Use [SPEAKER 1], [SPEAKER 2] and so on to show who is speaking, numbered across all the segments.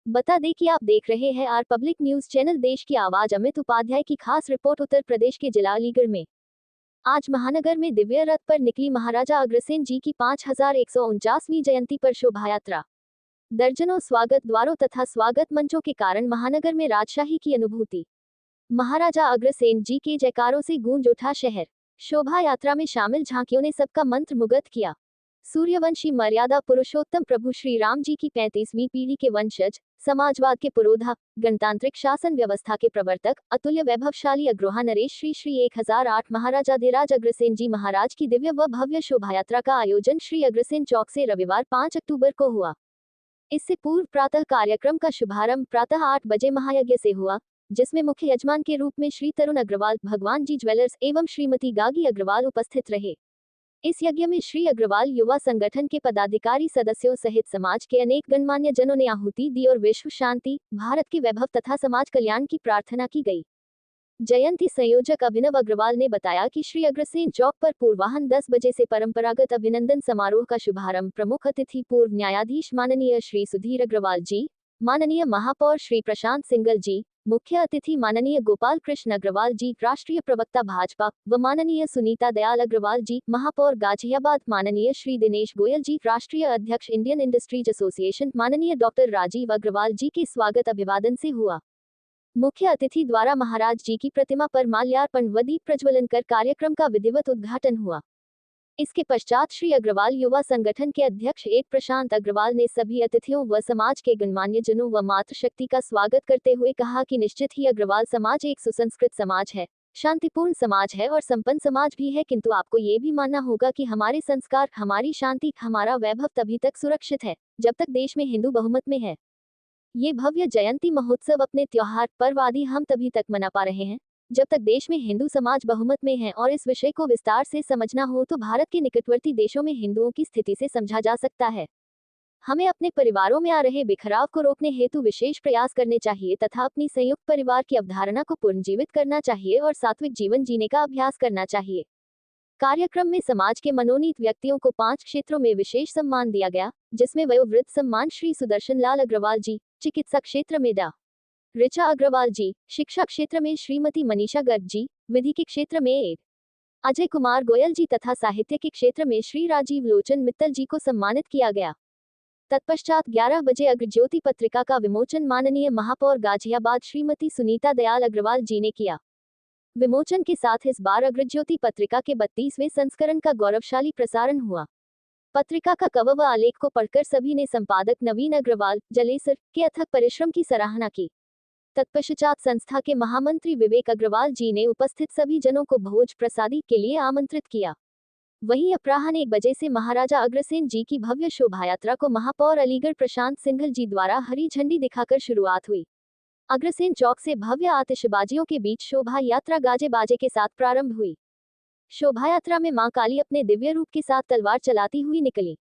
[SPEAKER 1] बता दें कि आप देख रहे हैं आर पब्लिक न्यूज चैनल। देश की आवाज अमित उपाध्याय की खास रिपोर्ट। उत्तर प्रदेश के जिला अलीगढ़ में आज महानगर में दिव्य रथ पर निकली महाराजा अग्रसेन जी की 5149वीं जयंती पर शोभा यात्रा। दर्जनों स्वागत द्वारों तथा स्वागत मंचों के कारण महानगर में राजशाही की अनुभूति। महाराजा अग्रसेन जी के जयकारों से गूंज उठा शहर। शोभा यात्रा में शामिल झांकियों ने सबका मंत्र मुग्ध किया। सूर्यवंशी मर्यादा पुरुषोत्तम प्रभु श्री राम जी की 35वीं पीढ़ी के वंशज, समाजवाद के पुरोधा, गणतांत्रिक शासन व्यवस्था के प्रवर्तक, अतुल्य वैभवशाली अग्रहा नरेश श्री श्री 1008 महाराजाधिराज अग्रसेन जी महाराज की दिव्य व भव्य शोभायात्रा का आयोजन श्री अग्रसेन चौक से रविवार 5 अक्टूबर को हुआ। इससे पूर्व प्रातः कार्यक्रम का शुभारंभ प्रातः 8 बजे महायज्ञ से हुआ, जिसमें मुख्य यजमान के रूप में श्री तरुण अग्रवाल, भगवान जी ज्वेलर्स एवं श्रीमती गागी अग्रवाल उपस्थित रहे। इस यज्ञ में श्री अग्रवाल युवा संगठन के पदाधिकारी सदस्यों सहित समाज के अनेक गणमान्य जनों ने आहुति दी और विश्व शांति, भारत के वैभव तथा समाज कल्याण की प्रार्थना की गई। जयंती संयोजक अभिनव अग्रवाल ने बताया कि श्री अग्रसेन चौक पर पूर्वाह्न 10 बजे से परंपरागत अभिनंदन समारोह का शुभारंभ प्रमुख अतिथि पूर्व न्यायाधीश माननीय श्री सुधीर अग्रवाल जी, माननीय महापौर श्री प्रशांत सिंगल जी, मुख्य अतिथि माननीय गोपाल कृष्ण अग्रवाल जी, राष्ट्रीय प्रवक्ता भाजपा व माननीय सुनीता दयाल अग्रवाल जी, महापौर गाजियाबाद माननीय श्री दिनेश गोयल जी, राष्ट्रीय अध्यक्ष इंडियन इंडस्ट्रीज एसोसिएशन माननीय डॉक्टर राजीव अग्रवाल जी के स्वागत अभिवादन से हुआ। मुख्य अतिथि द्वारा महाराज जी की प्रतिमा पर माल्यार्पण व दीप प्रज्वलन कर कार्यक्रम का विधिवत उद्घाटन हुआ। इसके पश्चात श्री अग्रवाल युवा संगठन के अध्यक्ष एक प्रशांत अग्रवाल ने सभी अतिथियों व समाज के गणमान्य जनों व मातृशक्ति का स्वागत करते हुए कहा कि निश्चित ही अग्रवाल समाज एक सुसंस्कृत समाज है, शांतिपूर्ण समाज है और संपन्न समाज भी है, किंतु आपको ये भी मानना होगा कि हमारे संस्कार, हमारी शांति, हमारा वैभव तभी तक सुरक्षित है जब तक देश में हिंदू बहुमत में है। ये भव्य जयंती महोत्सव अपने त्योहार पर्व आदि हम तभी तक मना पा रहे हैं जब तक देश में हिंदू समाज बहुमत में है, और इस विषय को विस्तार से समझना हो तो भारत के निकटवर्ती देशों में हिंदुओं की स्थिति से समझा जा सकता है। हमें अपने परिवारों में आ रहे बिखराव को रोकने हेतु विशेष प्रयास करने चाहिए तथा अपनी संयुक्त परिवार की अवधारणा को पुनर्जीवित करना चाहिए और सात्विक जीवन जीने का अभ्यास करना चाहिए। कार्यक्रम में समाज के मनोनीत व्यक्तियों को 5 क्षेत्रों में विशेष सम्मान दिया गया, जिसमें वयोवृद्ध सम्मान श्री सुदर्शन लाल अग्रवाल जी, चिकित्सा क्षेत्र में डा ऋचा अग्रवाल जी, शिक्षा क्षेत्र में श्रीमती मनीषा गर्ग जी, विधि के क्षेत्र में एक अजय कुमार गोयल जी तथा साहित्य के क्षेत्र में श्री राजीव लोचन मित्तल जी को सम्मानित किया गया। तत्पश्चात 11 बजे अग्रज्योति पत्रिका का विमोचन माननीय महापौर गाजियाबाद श्रीमती सुनीता दयाल अग्रवाल जी ने किया। विमोचन के साथ इस बार अग्रज्योति पत्रिका के 32वें संस्करण का गौरवशाली प्रसारण हुआ। पत्रिका का कवर व आलेख को पढ़कर सभी ने संपादक नवीन अग्रवाल जलेसर के अथक परिश्रम की सराहना की। तत्पश्चात संस्था के महामंत्री विवेक अग्रवाल जी ने उपस्थित सभी जनों को भोज प्रसादी के लिए आमंत्रित किया। वहीं अपराह्न 1 बजे से महाराजा अग्रसेन जी की भव्य शोभायात्रा को महापौर अलीगढ़ प्रशांत सिंघल जी द्वारा हरी झंडी दिखाकर शुरुआत हुई। अग्रसेन चौक से भव्य आतिशबाजियों के बीच शोभा यात्रा गाजे बाजे के साथ प्रारंभ हुई। शोभायात्रा में मां काली अपने दिव्य रूप के साथ तलवार चलाती हुई निकली।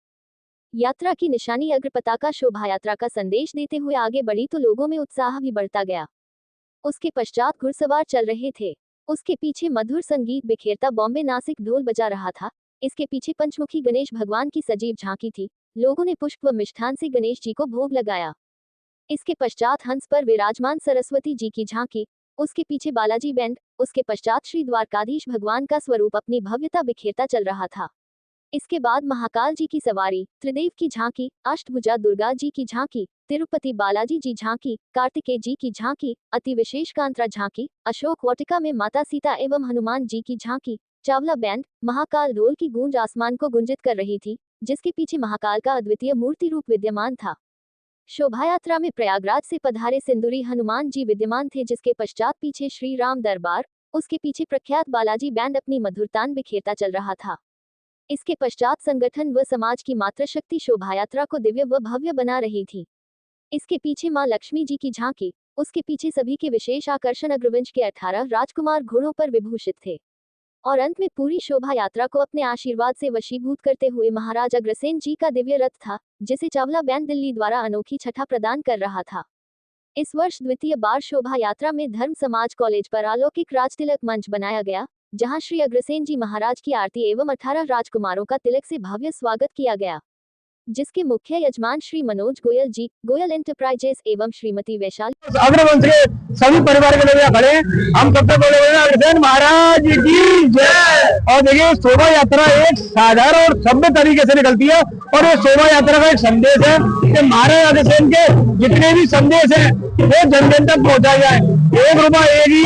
[SPEAKER 1] यात्रा की निशानी अग्र पताका शोभायात्रा का संदेश देते हुए आगे बढ़ी तो लोगों में उत्साह भी बढ़ता गया। उसके पश्चात घुड़सवार चल रहे थे। उसके पीछे मधुर संगीत बिखेरता बॉम्बे नासिक ढोल बजा रहा था। इसके पीछे पंचमुखी गणेश भगवान की सजीव झांकी थी। लोगों ने पुष्प व मिष्ठान से गणेश जी को भोग लगाया। इसके पश्चात हंस पर विराजमान सरस्वती जी की झांकी, उसके पीछे बालाजी बैंड, उसके पश्चात श्री द्वारकाधीश भगवान का स्वरूप अपनी भव्यता बिखेरता चल रहा था। इसके बाद महाकाल जी की सवारी, त्रिदेव की झांकी, अष्टभुजा दुर्गा जी की झांकी, तिरुपति बालाजी जी झांकी, कार्तिकेय जी की झांकी, अति विशेष कांतरा झांकी, अशोक वाटिका में माता सीता एवं हनुमान जी की झांकी, चावला बैंड, महाकाल ढोल की गूंज आसमान को गुंजित कर रही थी, जिसके पीछे महाकाल का अद्वितीय मूर्ति रूप विद्यमान था। शोभायात्रा में प्रयागराज से पधारे सिंदूरी हनुमान जी विद्यमान थे, जिसके पश्चात पीछे श्री राम दरबार, उसके पीछे प्रख्यात बालाजी बैंड अपनी मधुरतान बिखेरता चल रहा था। इसके पश्चात संगठन व समाज की मातृशक्ति शोभायात्रा को दिव्य व भव्य बना रही थी। इसके पीछे मां लक्ष्मी जी की झांकी, उसके पीछे सभी के विशेष आकर्षण अग्रवंश के 18 राजकुमार घोड़ों पर विभूषित थे, और अंत में पूरी शोभा यात्रा को अपने आशीर्वाद से वशीभूत करते हुए महाराज अग्रसेन जी का दिव्य रथ था, जिसे चावला बैंड दिल्ली द्वारा अनोखी छठा प्रदान कर रहा था। इस वर्ष द्वितीय बार शोभा यात्रा में धर्म समाज कॉलेज पर अलौकिक राजतिलक मंच बनाया गया, जहां श्री अग्रसेन जी महाराज की आरती एवं 18 राजकुमारों का तिलक से भव्य स्वागत किया गया। जिसके मुख्य यजमान श्री मनोज गोयल जी, गोयल एंटरप्राइजेस एवं श्रीमती वैशाली
[SPEAKER 2] अग्रवंश के सभी परिवार के लोग यहाँ खड़े हैं। हम सबसे पहले बोले अग्रसेन महाराज की जय। और देखिए शोभा यात्रा एक साधारण और सभ्य तरीके से निकलती है और ये शोभा यात्रा का एक संदेश है कि महाराज अग्रसेन के जितने भी संदेश हैं वो जन जन तक पहुंचाया जाए। 1 रुपया एक ही,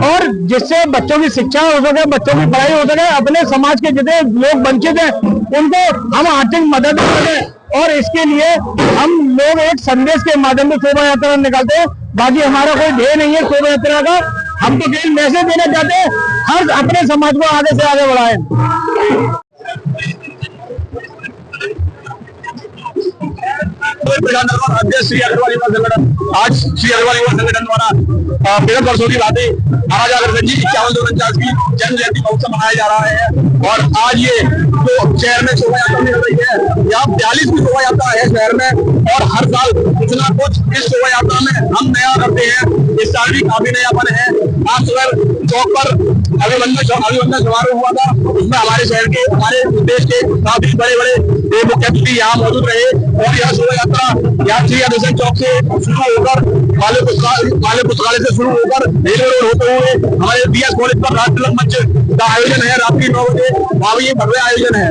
[SPEAKER 2] और जिससे बच्चों की शिक्षा हो सके, बच्चों की पढ़ाई हो सके, अपने समाज के जितने लोग वंचित हैं उनको हम आर्थिक मदद करें। और इसके लिए हम लोग एक संदेश के माध्यम से शोभा यात्रा निकालते हैं। बाकी हमारा कोई ध्येय नहीं है शोभा यात्रा का, हम तो केवल मैसेज देना चाहते हैं हर अपने समाज को आगे से आगे बढ़ाएं।
[SPEAKER 3] अध्यक्ष श्री अग्रवाल युवा संगठन, आज श्री अग्रवाल युवा संगठन द्वारा बेहद वर्षों की बातें महाराजा अग्रसेन जी 5149 की जन्म जयंती महोत्सव मनाया जा रहा है। और आज ये जो शहर में शोभा यात्रा निकल रही है, यहाँ 42वीं शोभा यात्रा है शहर में, और हर साल कुछ ना कुछ इस शोभा यात्रा में हम नया करते हैं। इस साल भी काफी नयापन है। आज सुबह चौक पर अभिवंदन समारोह हुआ था, उसमें हमारे शहर के, हमारे देश के काफी बड़े बड़े मुख्य अतिथि यहाँ मौजूद रहे। और यह शोभा यात्रा यहाँ श्री अग्रसेन चौक से शुरू होकर मालवीय पुस्तकालय से शुरू होकर रेलवे रोड होते हुए हमारे बीएस कॉलेज पर राष्ट्रीय मंच का आयोजन है रात्रि 9 बजे, वहाँ भी भव्य आयोजन है।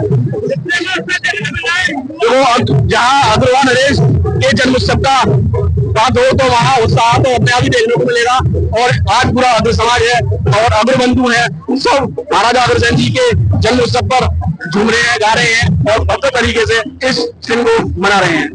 [SPEAKER 3] तो जहाँ अग्रवाल नरेश के जन्म उत्सव का बात हो तो वहाँ उत्साह तो अपने आप ही देखने को मिलेगा। और आज पूरा अग्र समाज है और अग्रबंधु है, सब महाराजा अग्रसेन जी के जन्म उत्सव पर झूम रहे हैं, गा रहे हैं और भव्य तरीके से इस दिन को मना रहे हैं।